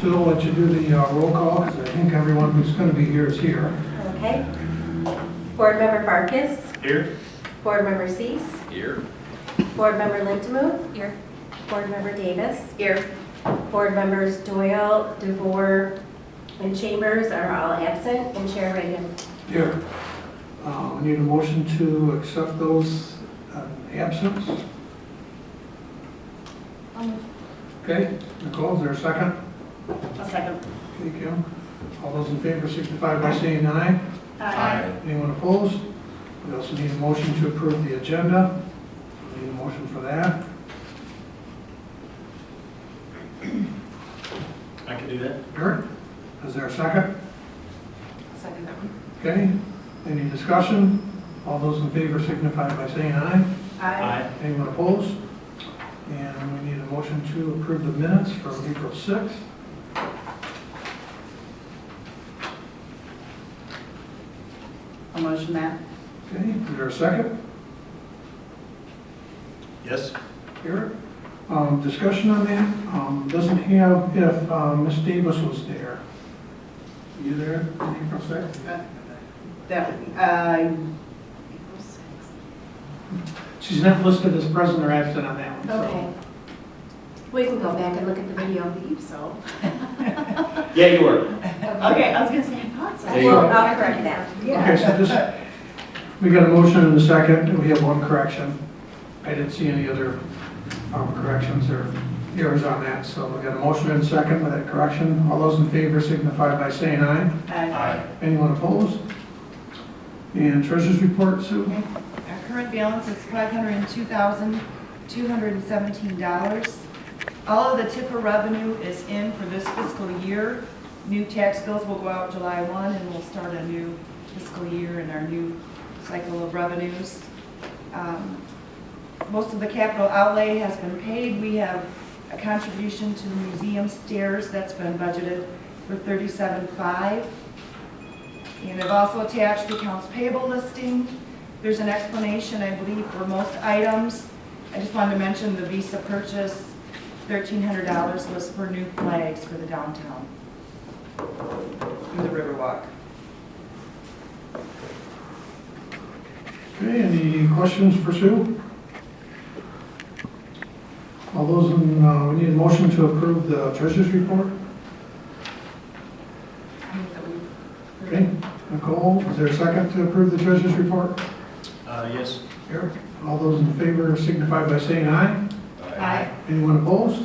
So I'll let you do the roll call, because I think everyone who's going to be here is here. Okay. Board Member Farkas. Here. Board Member Cease. Here. Board Member Lintemuth. Here. Board Member Davis. Here. Board Members Doyle, DeVore, and Chambers are all absent, and Chair Reagan. Here. We need a motion to accept those absence. Okay, Nicole, is there a second? A second. Okay, Kim. All those in favor signify by saying aye. Aye. Anyone opposed? We also need a motion to approve the agenda. We need a motion for that. I can do that. Kurt, is there a second? Second that one. Okay, any discussion? All those in favor signify by saying aye. Aye. Anyone opposed? And we need a motion to approve the minutes from April 6th. I'll motion that. Okay, is there a second? Yes. Here. Discussion on that, doesn't have if Ms. Davis was there. You there on April 6th? She's not listed as present or absent on that one, so. Okay. We can go back and look at the video. I believe so. Yeah, you were. Okay, I was gonna say, I thought so. There you Well, go. I'll correct that. Okay, so just, we got a motion and a second, and we have one correction. I didn't see any other corrections or errors on that, so we got a motion and a second with that correction. All those in favor signify by saying aye. Aye. Anyone opposed? And treasurer's report, Sue? Our current balance is $502,217. All of the TIFA revenue is in for this fiscal year. New tax bills will go out July 1, and we'll start a new fiscal year and our new cycle of revenues. Most of the capital outlay has been paid. We have a contribution to the museum stairs that's been budgeted for $37,500. And I've also attached the accounts payable listing. There's an explanation, I believe, for most items. I just wanted to mention the Visa purchase, $1,300 was for new flags for the downtown and the Riverwalk. Okay, any questions for Sue? All those in, we need a motion to approve the treasurer's report. Okay, Nicole, is there a second to approve the treasurer's report? Yes. Eric, all those in favor signify by saying aye. Aye. Anyone opposed?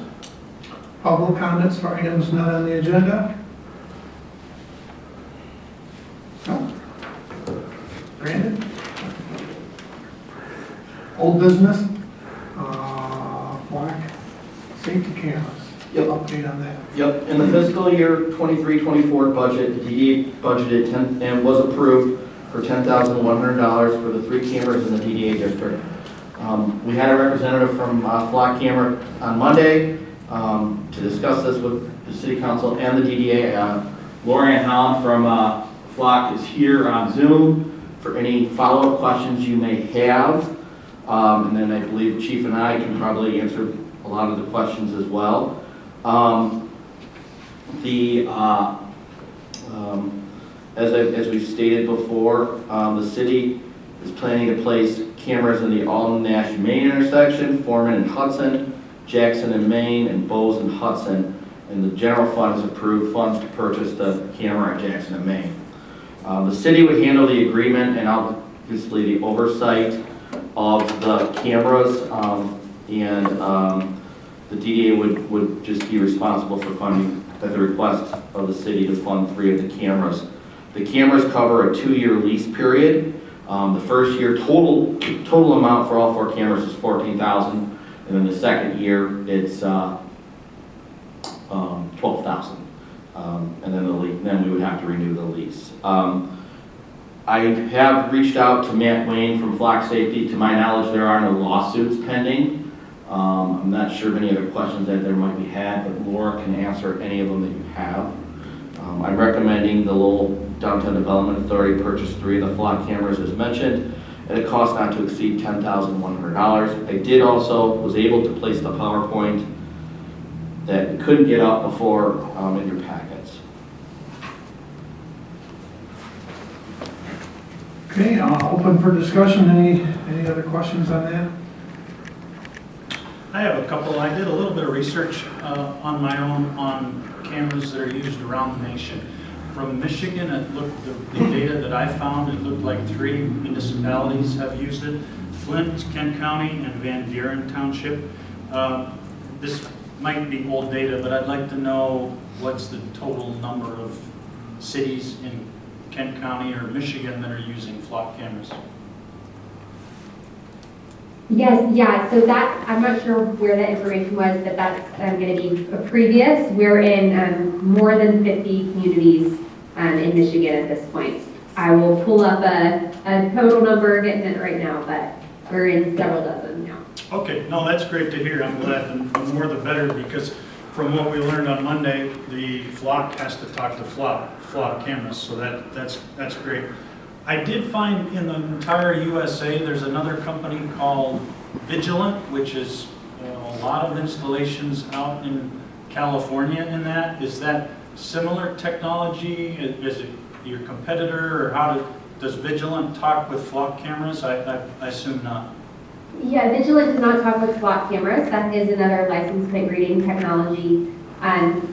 Public comments for items not on the agenda? No? Brandon? Old business? Black safety cameras. Yep. Update on that. Yep, in the fiscal year 23-24 budget, the DDA budgeted and was approved for $10,100 for the 3 cameras in the DDA district. We had a representative from Flock Camera on Monday to discuss this with the City Council and the DDA. Lorian Holland from Flock is here on Zoom for any follow-up questions you may have. And then I believe the Chief and I can probably answer a lot of the questions as well. As we've stated before, the city is planning to place cameras in the Alton Nash Main intersection, Foreman and Hudson, Jackson and Main, and Bowes and Hudson. And the general fund has approved funds to purchase the camera at Jackson and Main. The city would handle the agreement and obviously the oversight of the cameras, and the DDA would just be responsible for funding at the request of the city to fund 3 of the cameras. The cameras cover a 2-year lease period. The first year total amount for all 4 cameras is $14,000, and then the second year it's $12,000, and then we would have to renew the lease. I have reached out to Matt Wayne from Flock Safety. To my knowledge, there are no lawsuits pending. I'm not sure of any other questions that there might be had, but Laura can answer any of them that you have. I'm recommending the Lowell Downtown Development Authority purchase 3 of the Flock cameras as mentioned at a cost not to exceed $10,100. I was able to place the PowerPoint that we couldn't get out before in your packets. Okay, open for discussion. Any other questions on that? I have a couple. I did a little bit of research on my own on cameras that are used around the nation. From Michigan, it looked, the data that I found, it looked like 3 municipalities have used it: Flint, Kent County, and Van Buren Township. This might be old data, but I'd like to know what's the total number of cities in Kent County or Michigan that are using flock cameras. Yes, yeah, so that, I'm not sure where that information was, but that's going to be a previous. We're in more than 50 communities in Michigan at this point. I will pull up a total number, getting it right now, but we're in several dozen now. Okay, no, that's great to hear. I'm glad, the more the better, because from what we learned on Monday, the flock has to talk to flock cameras, so that's great. I did find in the entire USA, there's another company called Vigilant, which is a lot of installations out in California in that. Is that similar technology? Is it your competitor, or how does Vigilant talk with flock cameras? I assume not. Yeah, Vigilant does not talk with flock cameras. That is another license plate reading technology.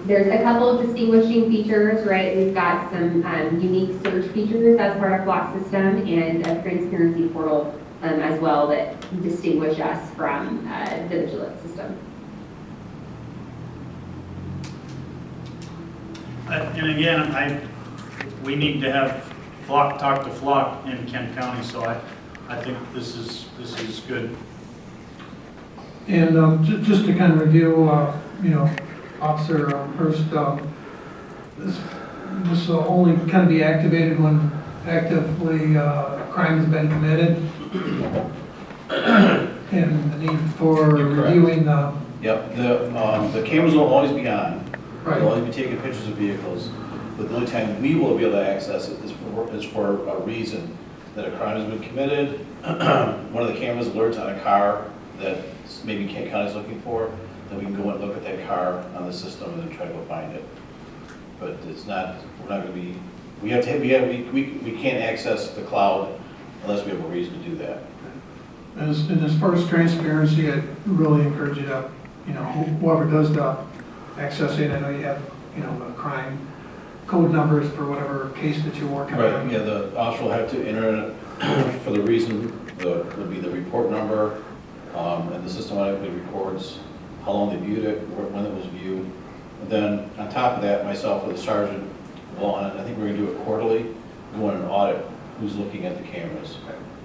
There's a couple of distinguishing features, right? We've got some unique search features as part of flock system and a transparency portal as well that distinguish us from the Vigilant system. And again, we need to have flock talk to flock in Kent County, so I think this is good. And just to kind of review, Officer Hurst, this will only kind of be activated when actively crime has been committed, and the need for You're correct. reviewing. Yep, the cameras will always be on. Right. They'll always be taking pictures of vehicles, but the only time we will be able to access it is for a reason, that a crime has been committed. One of the cameras alerts on a car that maybe Kent County is looking for, then we can go and look at that car on the system and then try to go find it. But it's not, we're not gonna be, we can't access the cloud unless we have a reason to do that. And as far as transparency, I really encourage you to, whoever does the accessing, I know you have, the crime code numbers for whatever case that you're working Right, on. yeah, the officer will have to enter it for the reason, will be the report number, and the system automatically records how long they viewed it, when it was viewed. And then on top of that, myself or the sergeant will, I think we're gonna do it quarterly, go on an audit who's looking at the cameras.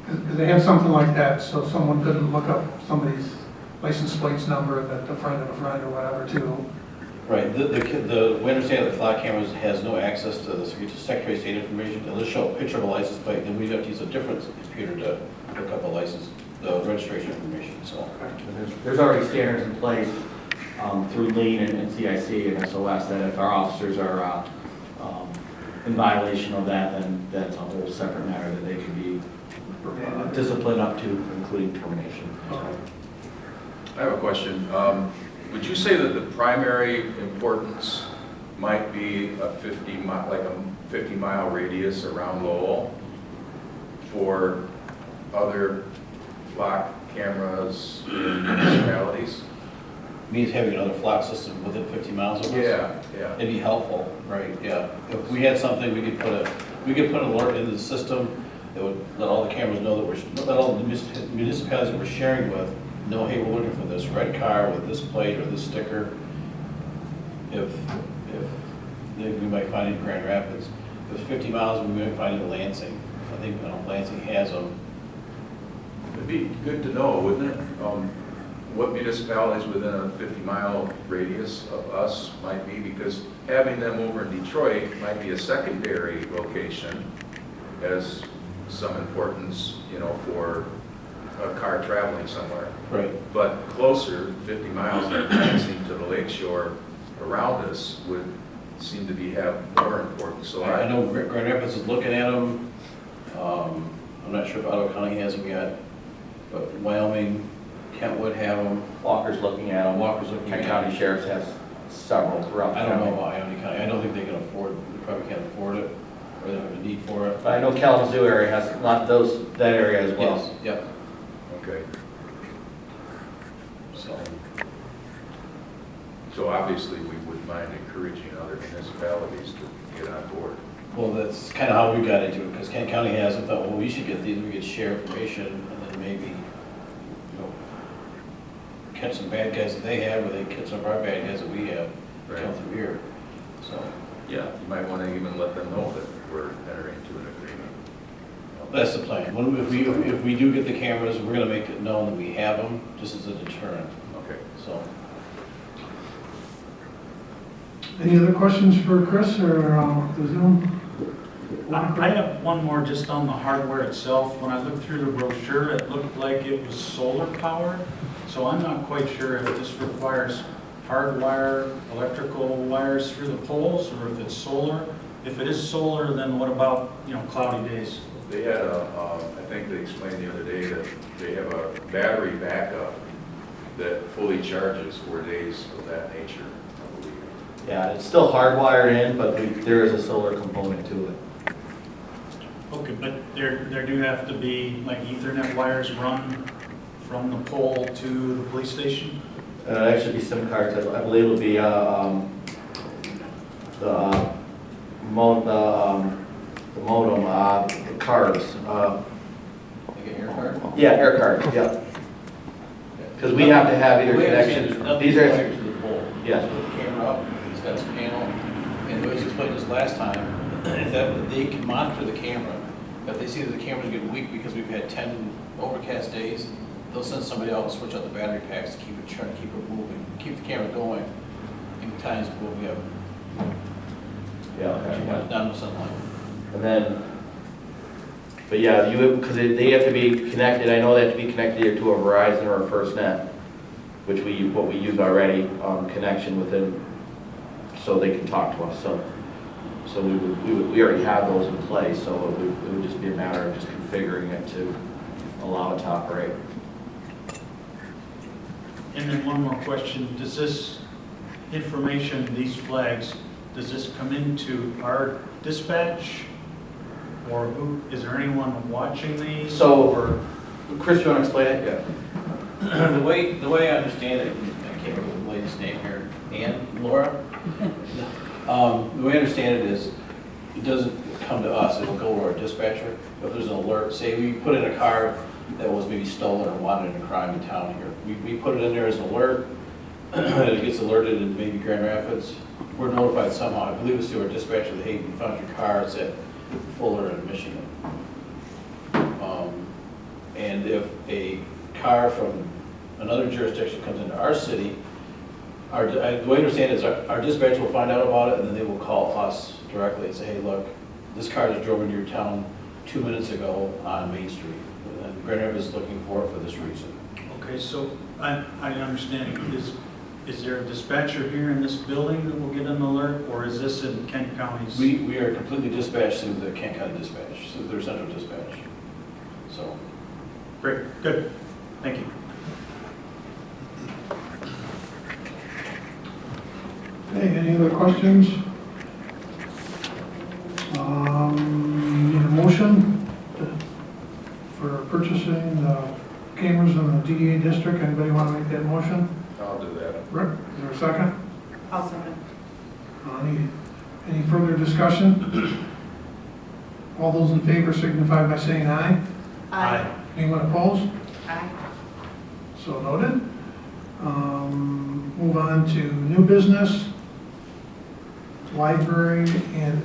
Because they have something like that, so someone couldn't look up somebody's license plates number, that the friend of a friend or whatever too. Right, we understand that the flock cameras has no access to the Secretary of State information. It'll just show a picture of a license plate, then we'd have to use a different computer to look up the registration information, so. There's already standards in place through Lean and CIC and SOS that if our officers are in violation of that, then that's a whole separate matter that they can be disciplined up to, including termination. I have a question. Would you say that the primary importance might be a 50-mile radius around Lowell for other flock cameras in municipalities? Means having another flock system within 50 miles of us? Yeah. It'd be helpful, right, yeah. If we had something, we could put an alert into the system that would let all the cameras know that let all the municipalities that we're sharing with know, hey, we're looking for this red car with this plate or this sticker. If we might find it in Grand Rapids. If it's 50 miles, we might find it in Lansing. I think Lansing has them. It'd be good to know, wouldn't it? What municipalities within a 50-mile radius of us might be, because having them over in Detroit might be a secondary location as some importance, for a car traveling somewhere. Right. But closer, 50 miles, like Lansing to the lakeshore around us would seem to have more importance. So I know Grand Rapids is looking at them. I'm not sure if Ottawa County has them yet, but Wyoming, Kentwood have them. Walker's looking at them. Walker's looking Kent at County them. Sheriff's has several throughout the I don't know county. about Ione County, I don't think they can afford, they probably can't afford it, or they don't have a need for it. But I know Kalamazoo area has that area as well. Yes, yep, Okay, so, so obviously we wouldn't mind encouraging other municipalities to get on board. well, that's kind of how we got into it, because Kent County has, it. Thought, well, we should get these, we could share information, and then maybe, you know, catch some bad guys that they have, or they catch some of our bad guys that we have, come Right. through here, so. Yeah, you might want to even let them know that we're entering into an agreement. That's the plan. If we do get the cameras, we're gonna make it known that we have them, just as a deterrent, Okay. so. Any other questions for Chris or the Zoom? I have one more just on the hardware itself. When I looked through the brochure, it looked like it was solar powered. So I'm not quite sure if this requires hardwire, electrical wires through the poles, or if it's solar. If it is solar, then what about, cloudy days? They had I think they explained the other day that they have a battery backup that fully charges for days of that nature, I believe. Yeah, it's still hardwired in, but there is a solar component to it. Okay, but there do have to be like Ethernet wires run from the pole to the police station? That should be SIM cards. I believe it'll be the modem, the cards. Like an air card? Yeah, air cards. Yeah. Because we have to have either The way I understand it, connection. there's These nothing are wired to the pole. Yes. Just put the camera up, it's got its panel, and the way it was explained this last time, is that they can monitor the camera. If they see that the camera's getting weak because we've had 10 overcast days, they'll send somebody out and switch out the battery packs to keep it trying to keep it moving, keep the camera going in times where we have too much down sunlight. And then, but yeah, because they have to be connected. I know they have to be connected either to a Verizon or a FirstNet, which we use already, connection within, so they can talk to us. So we already have those in place. So it would just be a matter of just configuring it to allow it to operate. And then one more question, does this information, these flags, does this come into our dispatch? Or is there anyone watching these? So- Or Chris, you want to explain it? Yeah. The way I understand it, I can't remember the lady's name here, Laura? The way I understand it is, it doesn't come to us, it'll go to our dispatcher. If there's an alert, say we put in a car that was maybe stolen or wanted in a crime in town here, we put it in there as an alert, and it gets alerted in maybe Grand Rapids, we're notified somehow. I believe it's through our dispatcher that, hey, we found your car, it's at Fuller in Michigan. And if a car from another jurisdiction comes into our city, the way I understand it is our dispatcher will find out about it, and then they will call us directly and say, hey, look, this car just drove into your town 2 minutes ago on Main Street, and Grand Rapids is looking for it for this reason. Okay, so I understand, is there a dispatcher here in this building that will get an alert, or is this in Kent County's? We are completely dispatched through the Kent County Dispatch, so their central dispatch. So, Great, good, thank you. Okay, any other questions? Need a motion for purchasing the cameras in the DDA district. Anybody want to make that motion? I'll do that. Rick, is there a second? I'll second. Any further discussion? All those in favor signify by saying aye. Aye. Anyone opposed? Aye. So noted. Move on to new business, library and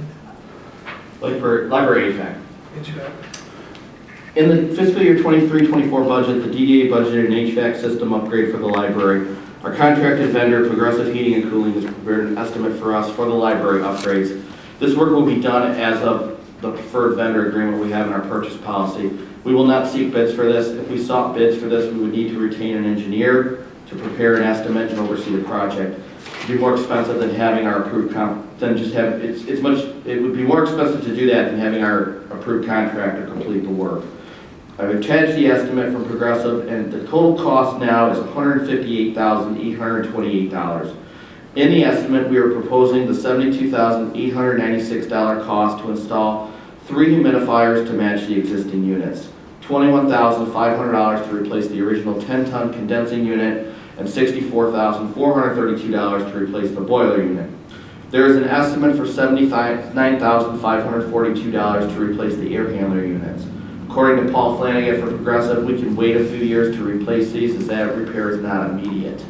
Library HVAC. HVAC. In the fiscal year 23-24 budget, the DDA budgeted an HVAC system upgrade for the library. Our contracted vendor, Progressive Heating and Cooling, has prepared an estimate for us for the library upgrades. This work will be done as of the preferred vendor agreement we have in our purchase policy. We will not seek bids for this. If we sought bids for this, we would need to retain an engineer to prepare an estimate and oversee the project. It would be more expensive than having our approved it would be more expensive to do that than having our approved contractor complete the work. I've attached the estimate from Progressive, and the total cost now is $158,828. In the estimate, we are proposing the $72,896 cost to install 3 humidifiers to match the existing units, $21,500 to replace the original 10-ton condensing unit, and $64,432 to replace the boiler unit. There is an estimate for $79,542 to replace the air handler units. According to Paul Flanagan from Progressive, we can wait a few years to replace these as that repair is not immediate.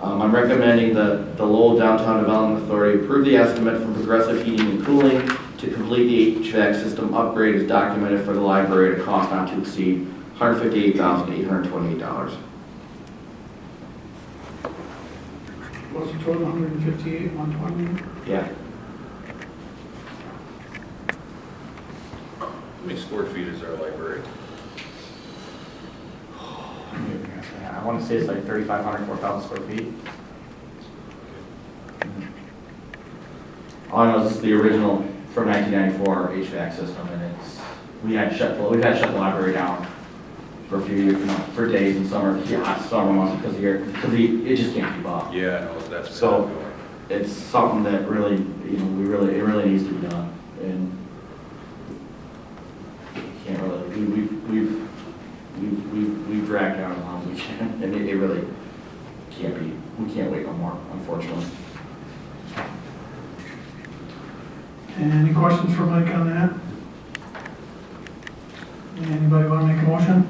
I'm recommending the Lowell Downtown Development Authority approve the estimate from Progressive Heating and Cooling to complete the HVAC system upgrade as documented for the library at a cost not to exceed $158,828. What's the total, 158, 120? Yeah. How many square feet is our library? I want to say it's like 3,500, 4,000 square feet. All I know is this is the original from 1994 HVAC system, and we've had shut the library down for a few years, for days in summer, summer months because it just can't keep up. Yeah, no, that's. So it's something that really, it really needs to be done, and can't really, we've dragged down as long as we can, and it really can't be, we can't wait no more, unfortunately. Any questions for Mike on that? Anybody want to make a motion?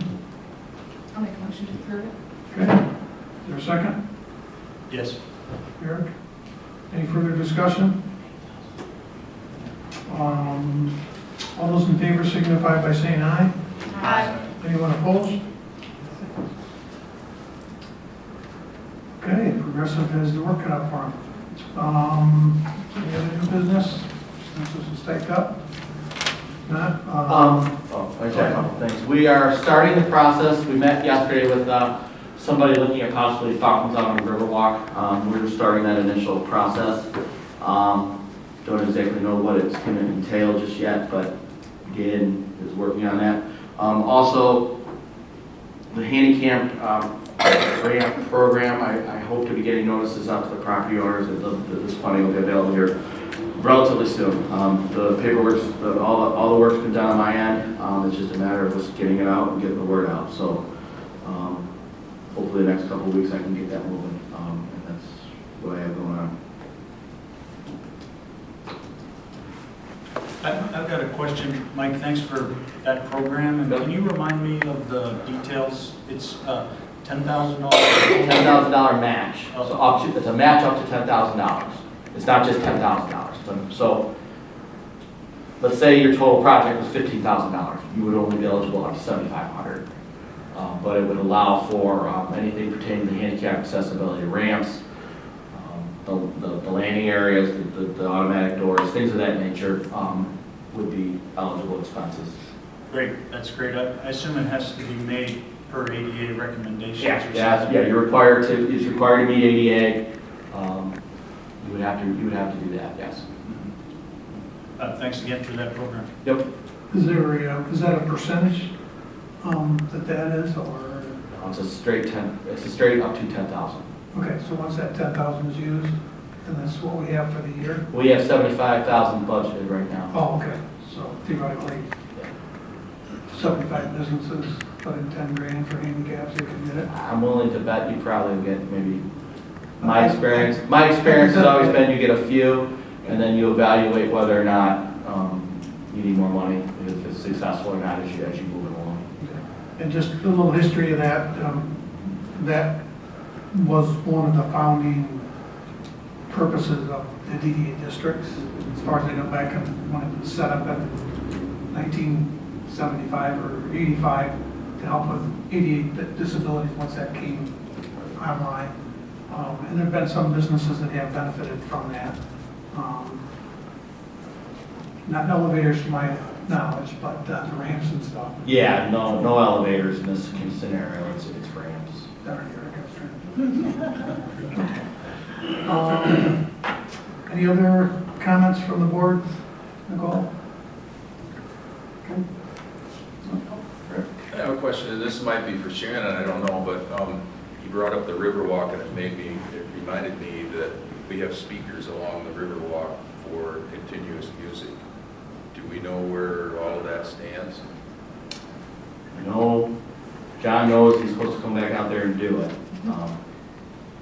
I'll make a motion to approve it. Okay, is there a second? Yes. Eric? Any further discussion? All those in favor signify by saying aye. Aye. Anyone opposed? Okay, Progressive has the work cut out for them. Any other new business? This is staked up? Not? Okay, a couple things. We are starting the process. We met yesterday with somebody looking at possibly fountains out on the Riverwalk. We're starting that initial process. Don't exactly know what it's going to entail just yet, but again, is working on that. Also, the handicap grant program, I hope to be getting notices out to the property owners that this funding will be available here relatively soon. The paperwork, all the work's been done on my end. It's just a matter of just getting it out and getting the word out. So hopefully the next couple of weeks I can get that moving. And that's what I have going on. I've got a question, Mike, thanks for that program, and can you remind me of the details? It's $10,000? $10,000 match. So it's a match up to $10,000. It's not just $10,000. So let's say your total project was $15,000. You would only be eligible up to $7,500. But it would allow for anything pertaining to handicap accessibility, ramps, the landing areas, the automatic doors, things of that nature would be eligible expenses. Great, that's great. I assume it has to be made per ADA recommendations or something? Yeah, you're required to, it's required to meet ADA. You would have to do that, yes. Thanks again for that program. Yep. Is that a percentage that is, or? It's a straight up to 10,000. Okay, so once that 10,000 is used, then that's what we have for the year? We have 75,000 budgeted right now. Oh, okay, so theoretically, 75 businesses put in 10 grand for handicaps, they can get it? I'm willing to bet you probably get maybe, my experience has always been you get a few, and then you evaluate whether or not you need more money, if it's successful or not as you move it along. And just a little history of that, that was one of the founding purposes of the DDA districts, as far as I know back when it was set up in 1975 or 85 to help with ADA disabilities once that came online. And there have been some businesses that have benefited from that. Not elevators to my knowledge, but the ramps and stuff. Yeah, no elevators in this scenario, it's ramps. Darn, any other comments from the board, Nicole? Okay. I have a question, and this might be for Shannon, I don't know, but you brought up the Riverwalk, and it reminded me that we have speakers along the Riverwalk for continuous music. Do we know where all of that stands? I know, John knows he's supposed to come back out there and do it.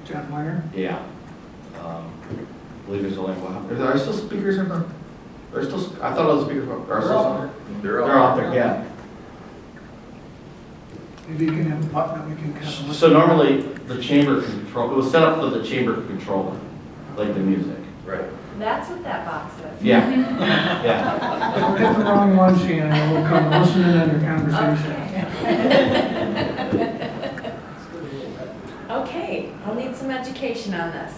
John Meyer? Yeah. I believe there's only one. Are there still speakers in the, there's still, I thought all the speakers are still. They're They're out there, yeah. Maybe you can have a button that we can kind of. So normally, the chamber control, it was set up for the chamber to control it, like the music. Right. That's what that box is. Yeah, yeah. Don't hit the wrong one, Shannon, we'll come listen in on your conversation. Okay, I'll need some education on this.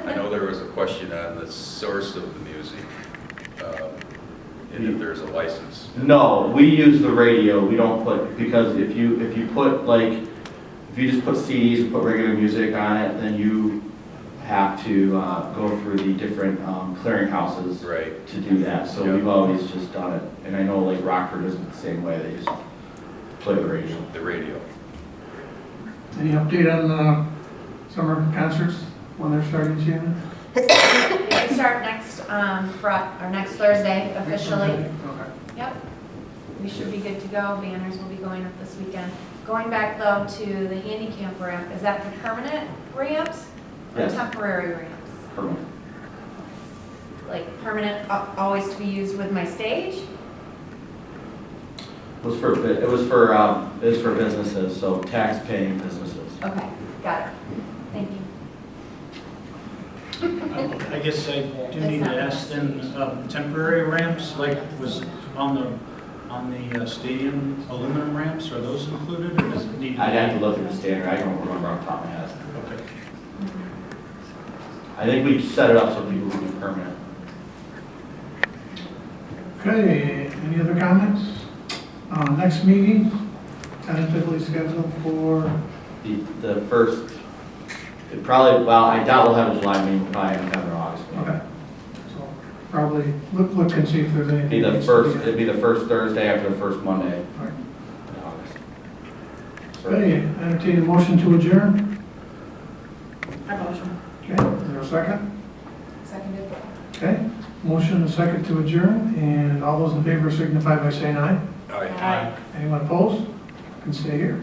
I know there was a question on the source of the music, and if there's a license. No, we use the radio, we don't put, because if you put like, if you just put CDs and put regular music on it, then you have to go through the different clearinghouses Right. to do that. So Yep. we've always just done it. And I know like Rockford does it the same way, they just play the radio. The radio. Any update on summer concerts, when they're starting, Shannon? We start next Thursday officially. Okay. Yep. We should be good to go. Banners will be going up this weekend. Going back though to the handicap ramp, is that for permanent ramps or Yes. temporary ramps? Permanent. Like permanent, always to be used with my stage? It was for businesses, so tax-paying businesses. Okay, got it. Thank you. I guess I do need to ask then, temporary ramps, like was on the stadium aluminum ramps, are those included or does it need to be? I'd have to look at the standard, I don't remember off the top of my head. Okay. I think we set it up so people would be permanent. Okay, any other comments? Next meeting, tentatively scheduled for, The first, it probably, well, I doubt we'll have a July meeting, we'll probably have it in August. meeting. okay. So probably look and see if there's anything. It'd be the first Thursday after the first Monday All right. in August. Okay, entertain a motion to adjourn. I motion. Okay, is there a second? Seconded. Okay, motion and a second to adjourn, and all those in favor signify by saying aye. Aye. Anyone opposed? Can stay here.